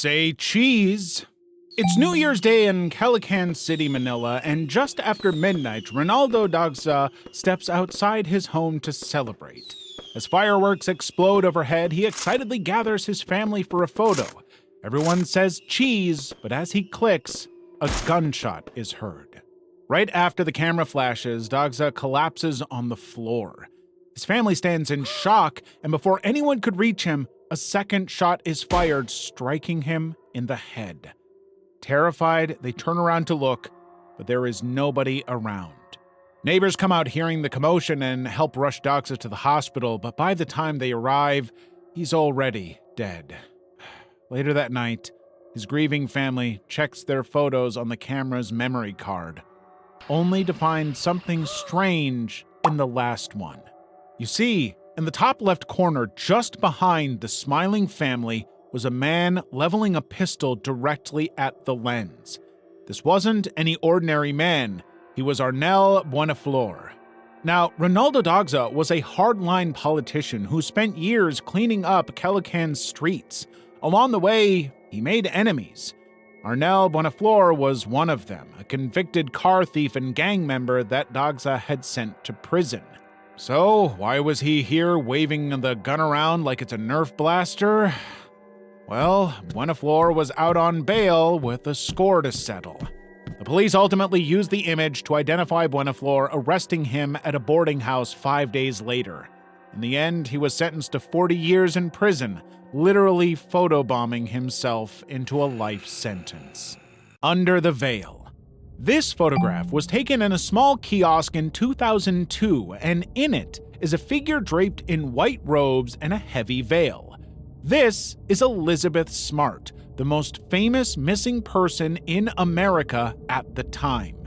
Say cheese. It's New Year's Day in Calican City, Manila, and just after midnight, Ronaldo Dagsa steps outside his home to celebrate. As fireworks explode overhead, he excitedly gathers his family for a photo. Everyone says cheese, but as he clicks, a gunshot is heard. Right after the camera flashes, Dagsa collapses on the floor. His family stands in shock, and before anyone could reach him, a second shot is fired, striking him in the head. Terrified, they turn around to look, but there is nobody around. Neighbors come out hearing the commotion and help rush Dagsa to the hospital, but by the time they arrive, he's already dead. Later that night, his grieving family checks their photos on the camera's memory card, only to find something strange in the last one. You see, in the top left corner, just behind the smiling family, was a man leveling a pistol directly at the lens. This wasn't any ordinary man. He was Arnel Buenaflor. Now, Ronaldo Dagsa was a hardline politician who spent years cleaning up Calican's streets. Along the way, he made enemies. Arnel Buenaflor was one of them, a convicted car thief and gang member that Dagsa had sent to prison. So, why was he here waving the gun around like it's a Nerf blaster? Well, Buenaflor was out on bail with a score to settle. The police ultimately used the image to identify Buenaflor, arresting him at a boarding house 5 days later. In the end, he was sentenced to 40 years in prison, literally photobombing himself into a life sentence. Under the Veil. This photograph was taken in a small kiosk in 2002, and in it is a figure draped in white robes and a heavy veil. This is Elizabeth Smart, the most famous missing person in America at the time.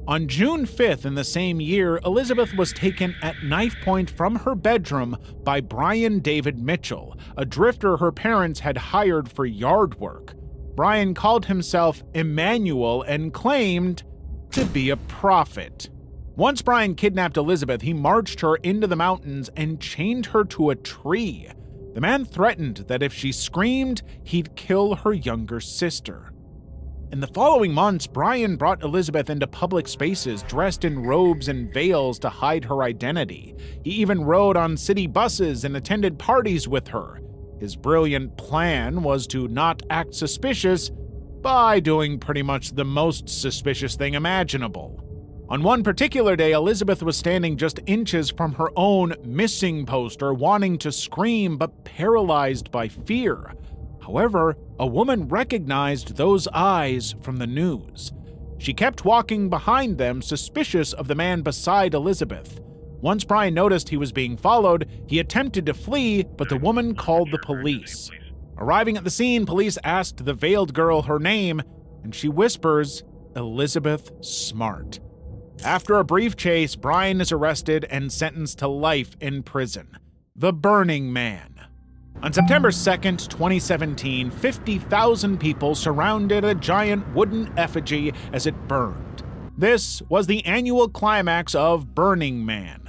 On June 5th in the same year, Elizabeth was taken at knife point from her bedroom by Brian David Mitchell, a drifter her parents had hired for yard work. Brian called himself Emmanuel and claimed to be a prophet. Once Brian kidnapped Elizabeth, he marched her into the mountains and chained her to a tree. The man threatened that if she screamed, he'd kill her younger sister. In the following months, Brian brought Elizabeth into public spaces dressed in robes and veils to hide her identity. He even rode on city buses and attended parties with her. His brilliant plan was to not act suspicious by doing pretty much the most suspicious thing imaginable. On one particular day, Elizabeth was standing just inches from her own missing poster, wanting to scream but paralyzed by fear. However, a woman recognized those eyes from the news. She kept walking behind them, suspicious of the man beside Elizabeth. Once Brian noticed he was being followed, he attempted to flee, but the woman called the police. Arriving at the scene, police asked the veiled girl her name, and she whispers, Elizabeth Smart. After a brief chase, Brian is arrested and sentenced to life in prison. The Burning Man. On September 2nd, 2017, 50,000 people surrounded a giant wooden effigy as it burned. This was the annual climax of Burning Man.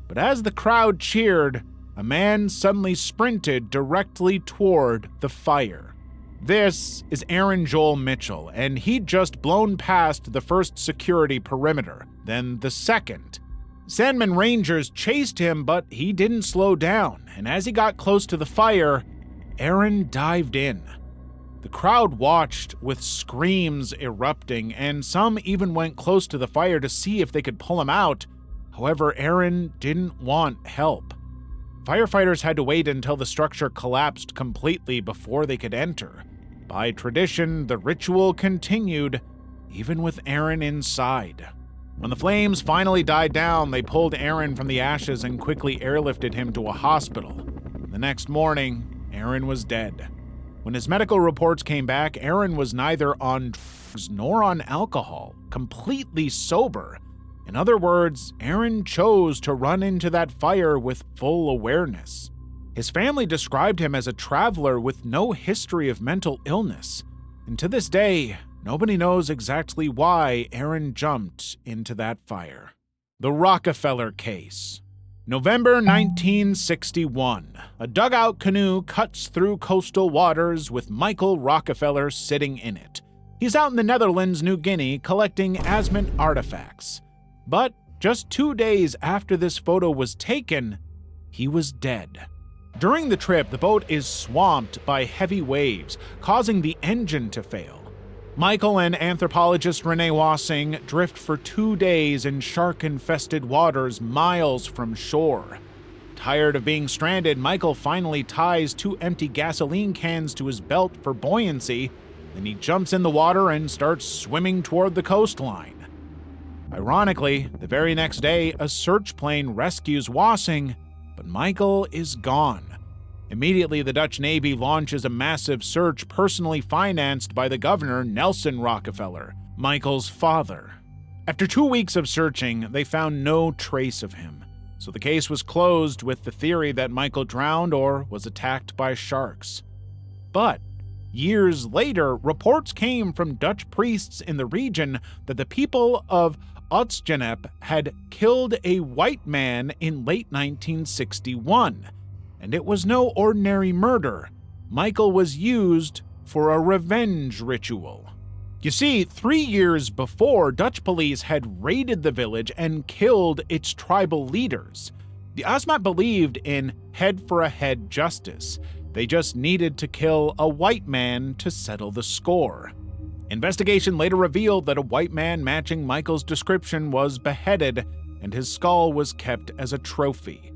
But as the crowd cheered, a man suddenly sprinted directly toward the fire. This is Aaron Joel Mitchell, and he'd just blown past the first security perimeter, then the second. Sandman Rangers chased him, but he didn't slow down, and as he got close to the fire, Aaron dived in. The crowd watched with screams erupting, and some even went close to the fire to see if they could pull him out. However, Aaron didn't want help. Firefighters had to wait until the structure collapsed completely before they could enter. By tradition, the ritual continued, even with Aaron inside. When the flames finally died down, they pulled Aaron from the ashes and quickly airlifted him to a hospital. The next morning, Aaron was dead. When his medical reports came back, Aaron was neither on drugs nor on alcohol, completely sober. In other words, Aaron chose to run into that fire with full awareness. His family described him as a traveler with no history of mental illness. And to this day, nobody knows exactly why Aaron jumped into that fire. The Rockefeller case. November 1961. A dugout canoe cuts through coastal waters with Michael Rockefeller sitting in it. He's out in the Netherlands, New Guinea, collecting Asmat artifacts. But just 2 days after this photo was taken, he was dead. During the trip, the boat is swamped by heavy waves, causing the engine to fail. Michael and anthropologist Renee Wassing drift for 2 days in shark-infested waters miles from shore. Tired of being stranded, Michael finally ties 2 empty gasoline cans to his belt for buoyancy, then he jumps in the water and starts swimming toward the coastline. Ironically, the very next day, a search plane rescues Wassing, but Michael is gone. Immediately, the Dutch Navy launches a massive search personally financed by the governor, Nelson Rockefeller, Michael's father. After 2 weeks of searching, they found no trace of him, so the case was closed with the theory that Michael drowned or was attacked by sharks. But years later, reports came from Dutch priests in the region that the people of Oostgenep had killed a white man in late 1961. And it was no ordinary murder. Michael was used for a revenge ritual. You see, 3 years before, Dutch police had raided the village and killed its tribal leaders. The Asmat believed in head-for-a-head justice. They just needed to kill a white man to settle the score. Investigation later revealed that a white man matching Michael's description was beheaded, and his skull was kept as a trophy.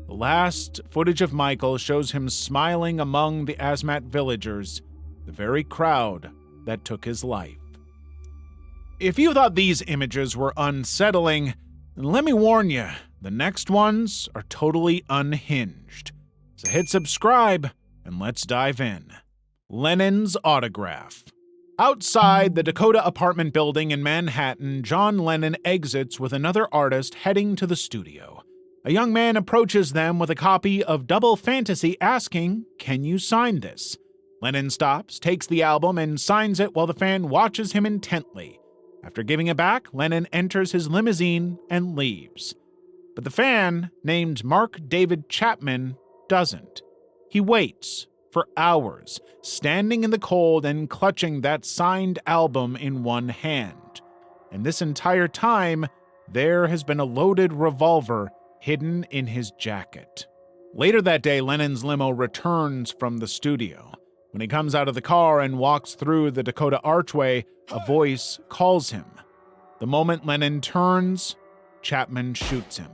The last footage of Michael shows him smiling among the Asmat villagers, the very crowd that took his life. If you thought these images were unsettling, then let me warn you, the next ones are totally unhinged. So hit subscribe and let's dive in. Lennon's autograph. Outside the Dakota apartment building in Manhattan, John Lennon exits with another artist heading to the studio. A young man approaches them with a copy of Double Fantasy asking, "Can you sign this?" Lennon stops, takes the album, and signs it while the fan watches him intently. After giving it back, Lennon enters his limousine and leaves. But the fan, named Mark David Chapman, doesn't. He waits for hours, standing in the cold and clutching that signed album in one hand. And this entire time, there has been a loaded revolver hidden in his jacket. Later that day, Lennon's limo returns from the studio. When he comes out of the car and walks through the Dakota archway, a voice calls him. The moment Lennon turns, Chapman shoots him.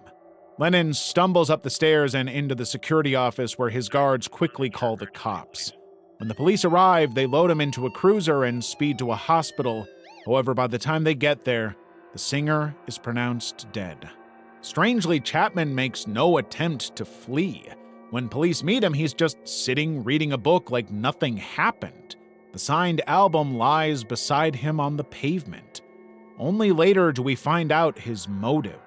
Lennon stumbles up the stairs and into the security office where his guards quickly call the cops. When the police arrive, they load him into a cruiser and speed to a hospital. However, by the time they get there, the singer is pronounced dead. Strangely, Chapman makes no attempt to flee. When police meet him, he's just sitting reading a book like nothing happened. The signed album lies beside him on the pavement. Only later do we find out his motive.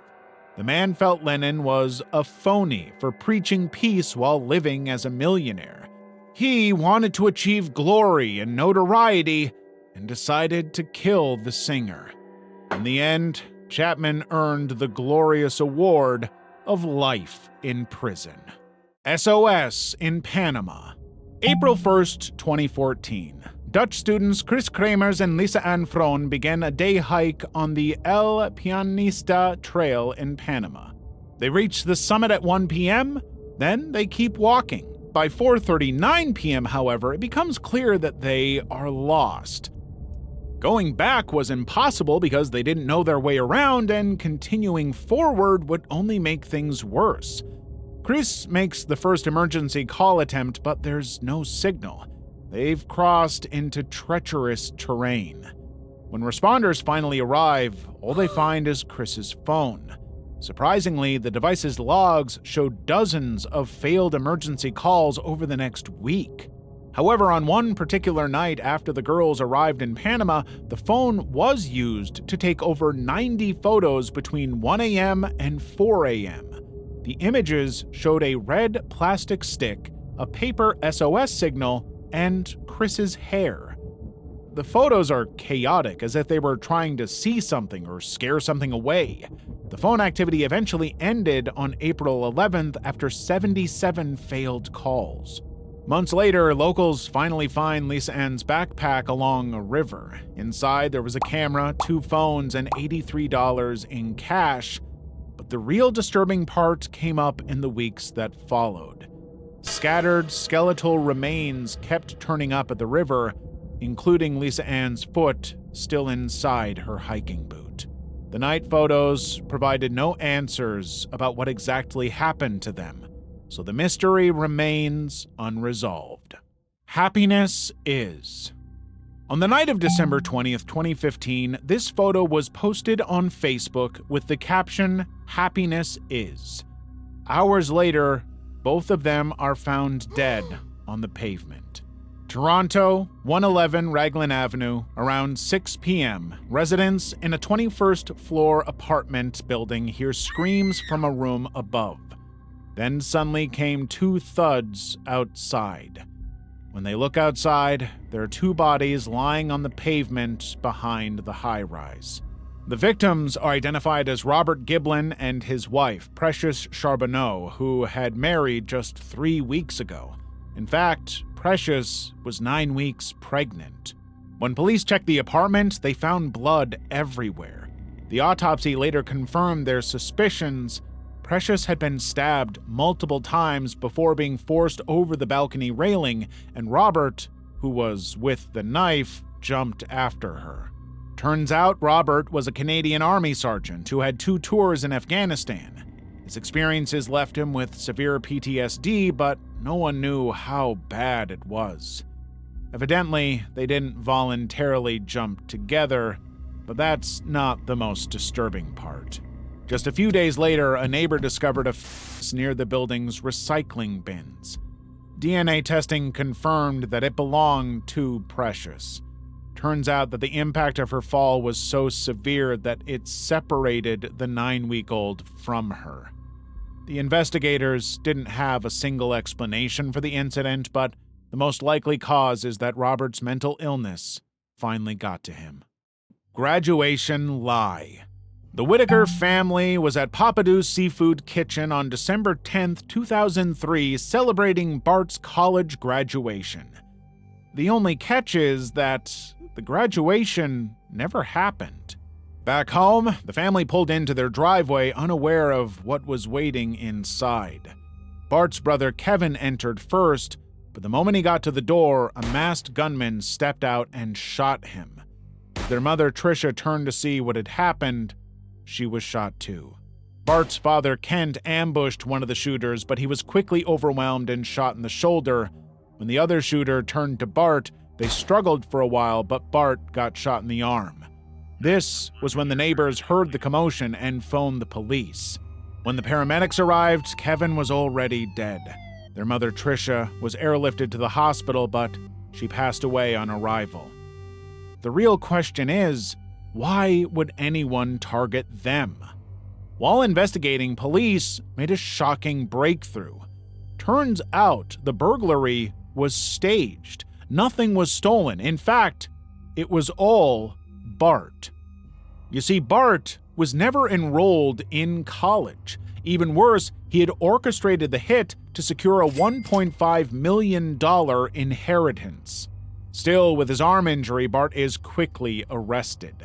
The man felt Lennon was a phony for preaching peace while living as a millionaire. He wanted to achieve glory and notoriety and decided to kill the singer. In the end, Chapman earned the glorious award of life in prison. SOS in Panama. April 1st, 2014. Dutch students Chris Kremers and Lisa Ann Froon began a day hike on the El Pianista Trail in Panama. They reach the summit at 1 p.m., then they keep walking. By 4:39 p.m., however, it becomes clear that they are lost. Going back was impossible because they didn't know their way around, and continuing forward would only make things worse. Chris makes the first emergency call attempt, but there's no signal. They've crossed into treacherous terrain. When responders finally arrive, all they find is Chris's phone. Surprisingly, the device's logs show dozens of failed emergency calls over the next week. However, on one particular night after the girls arrived in Panama, the phone was used to take over 90 photos between 1 a.m. and 4 a.m. The images showed a red plastic stick, a paper SOS signal, and Chris's hair. The photos are chaotic, as if they were trying to see something or scare something away. The phone activity eventually ended on April 11th after 77 failed calls. Months later, locals finally find Lisa Ann's backpack along a river. Inside, there was a camera, 2 phones, and $83 in cash. But the real disturbing part came up in the weeks that followed. Scattered skeletal remains kept turning up at the river, including Lisa Ann's foot still inside her hiking boot. The night photos provided no answers about what exactly happened to them, so the mystery remains unresolved. Happiness is. On the night of December 20th, 2015, this photo was posted on Facebook with the caption, "Happiness is." Hours later, both of them are found dead on the pavement. Toronto, 111 Raglan Avenue, around 6 p.m., residents in a 21st floor apartment building hear screams from a room above. Then suddenly came 2 thuds outside. When they look outside, there are 2 bodies lying on the pavement behind the high-rise. The victims are identified as Robert Giblin and his wife, Precious Charbonneau, who had married just 3 weeks ago. In fact, Precious was 9 weeks pregnant. When police checked the apartment, they found blood everywhere. The autopsy later confirmed their suspicions. Precious had been stabbed multiple times before being forced over the balcony railing, and Robert, who was with the knife, jumped after her. Turns out Robert was a Canadian Army sergeant who had 2 tours in Afghanistan. His experiences left him with severe PTSD, but no one knew how bad it was. Evidently, they didn't voluntarily jump together, but that's not the most disturbing part. Just a few days later, a neighbor discovered a fetus near the building's recycling bins. DNA testing confirmed that it belonged to Precious. Turns out that the impact of her fall was so severe that it separated the 9-week-old from her. The investigators didn't have a single explanation for the incident, but the most likely cause is that Robert's mental illness finally got to him. Graduation lie. The Whitaker family was at Papadou's Seafood Kitchen on December 10th, 2003, celebrating Bart's college graduation. The only catch is that the graduation never happened. Back home, the family pulled into their driveway unaware of what was waiting inside. Bart's brother Kevin entered first, but the moment he got to the door, a masked gunman stepped out and shot him. As their mother Tricia turned to see what had happened, she was shot too. Bart's father Kent ambushed one of the shooters, but he was quickly overwhelmed and shot in the shoulder. When the other shooter turned to Bart, they struggled for a while, but Bart got shot in the arm. This was when the neighbors heard the commotion and phoned the police. When the paramedics arrived, Kevin was already dead. Their mother Tricia was airlifted to the hospital, but she passed away on arrival. The real question is, why would anyone target them? While investigating, police made a shocking breakthrough. Turns out the burglary was staged. Nothing was stolen. In fact, it was all Bart. You see, Bart was never enrolled in college. Even worse, he had orchestrated the hit to secure a $1.5 million inheritance. Still, with his arm injury, Bart is quickly arrested.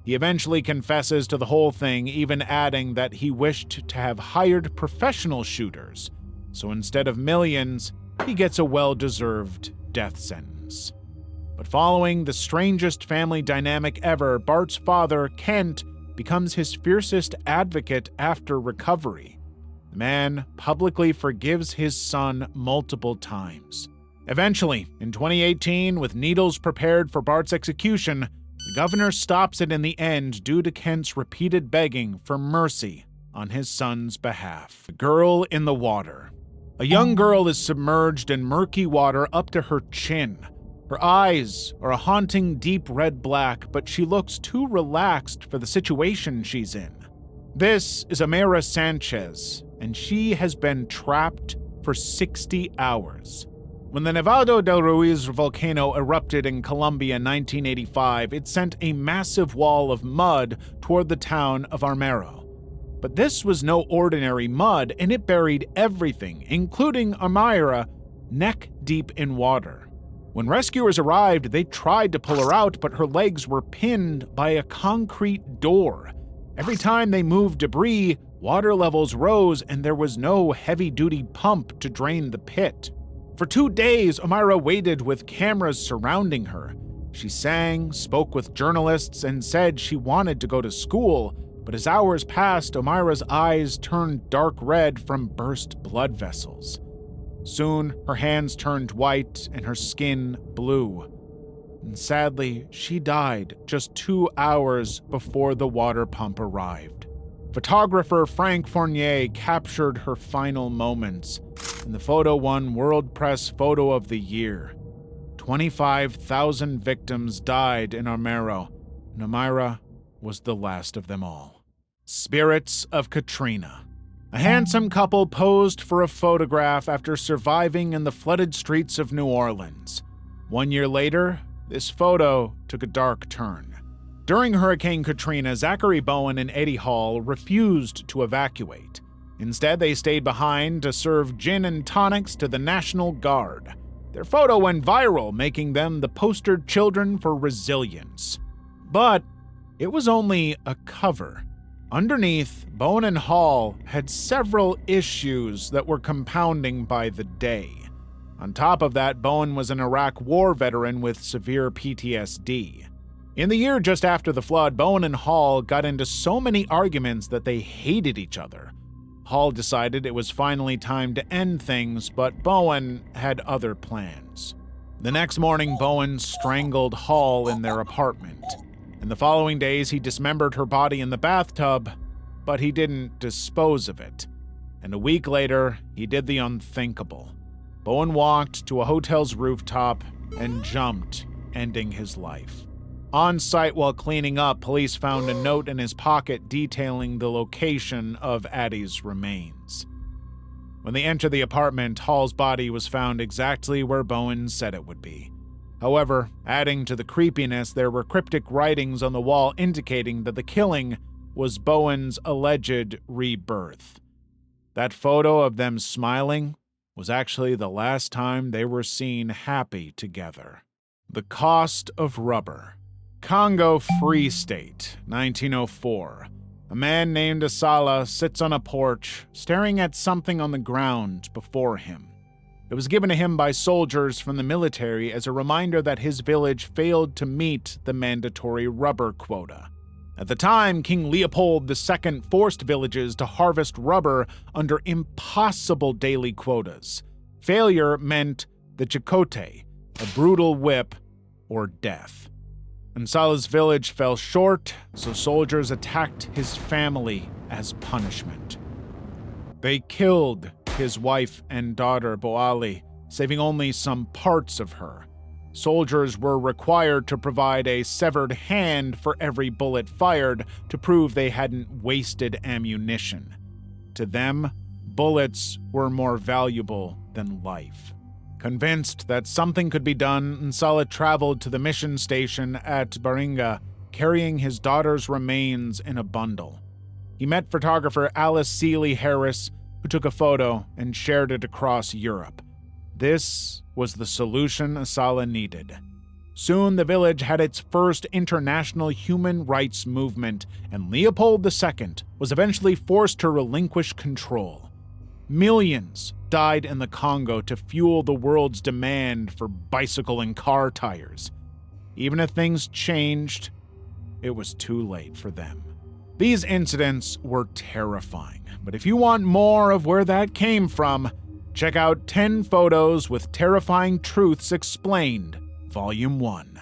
He eventually confesses to the whole thing, even adding that he wished to have hired professional shooters. So instead of millions, he gets a well-deserved death sentence. But following the strangest family dynamic ever, Bart's father, Kent, becomes his fiercest advocate after recovery. The man publicly forgives his son multiple times. Eventually, in 2018, with needles prepared for Bart's execution, the governor stops it in the end due to Kent's repeated begging for mercy on his son's behalf. The girl in the water. A young girl is submerged in murky water up to her chin. Her eyes are a haunting deep red black, but she looks too relaxed for the situation she's in. This is Amira Sanchez, and she has been trapped for 60 hours. When the Nevado del Ruiz volcano erupted in Colombia in 1985, it sent a massive wall of mud toward the town of Armero. But this was no ordinary mud, and it buried everything, including Amira, neck deep in water. When rescuers arrived, they tried to pull her out, but her legs were pinned by a concrete door. Every time they moved debris, water levels rose, and there was no heavy-duty pump to drain the pit. For 2 days, Amira waited with cameras surrounding her. She sang, spoke with journalists, and said she wanted to go to school, but as hours passed, Amira's eyes turned dark red from burst blood vessels. Soon, her hands turned white and her skin blue. And sadly, she died just 2 hours before the water pump arrived. Photographer Frank Fournier captured her final moments, and the photo won World Press Photo of the Year. 25,000 victims died in Armero, and Amira was the last of them all. Spirits of Katrina. A handsome couple posed for a photograph after surviving in the flooded streets of New Orleans. 1 year later, this photo took a dark turn. During Hurricane Katrina, Zachary Bowen and Eddie Hall refused to evacuate. Instead, they stayed behind to serve gin and tonics to the National Guard. Their photo went viral, making them the poster children for resilience. But it was only a cover. Underneath, Bowen and Hall had several issues that were compounding by the day. On top of that, Bowen was an Iraq War veteran with severe PTSD. In the year just after the flood, Bowen and Hall got into so many arguments that they hated each other. Hall decided it was finally time to end things, but Bowen had other plans. The next morning, Bowen strangled Hall in their apartment. In the following days, he dismembered her body in the bathtub, but he didn't dispose of it. And a week later, he did the unthinkable. Bowen walked to a hotel's rooftop and jumped, ending his life. On site while cleaning up, police found a note in his pocket detailing the location of Addie's remains. When they entered the apartment, Hall's body was found exactly where Bowen said it would be. However, adding to the creepiness, there were cryptic writings on the wall indicating that the killing was Bowen's alleged rebirth. That photo of them smiling was actually the last time they were seen happy together. The cost of rubber. Congo Free State, 1904. A man named Asala sits on a porch, staring at something on the ground before him. It was given to him by soldiers from the military as a reminder that his village failed to meet the mandatory rubber quota. At the time, King Leopold II forced villages to harvest rubber under impossible daily quotas. Failure meant the chicote, a brutal whip, or death. Ansala's village fell short, so soldiers attacked his family as punishment. They killed his wife and daughter, Boali, saving only some parts of her. Soldiers were required to provide a severed hand for every bullet fired to prove they hadn't wasted ammunition. To them, bullets were more valuable than life. Convinced that something could be done, Nsala traveled to the mission station at Baringa, carrying his daughter's remains in a bundle. He met photographer Alice Seeley Harris, who took a photo and shared it across Europe. This was the solution Asala needed. Soon the village had its first international human rights movement, and Leopold II was eventually forced to relinquish control. Millions died in the Congo to fuel the world's demand for bicycle and car tires. Even if things changed, it was too late for them. These incidents were terrifying, but if you want more of where that came from, check out 10 Photos with Terrifying Truths Explained, Volume 1.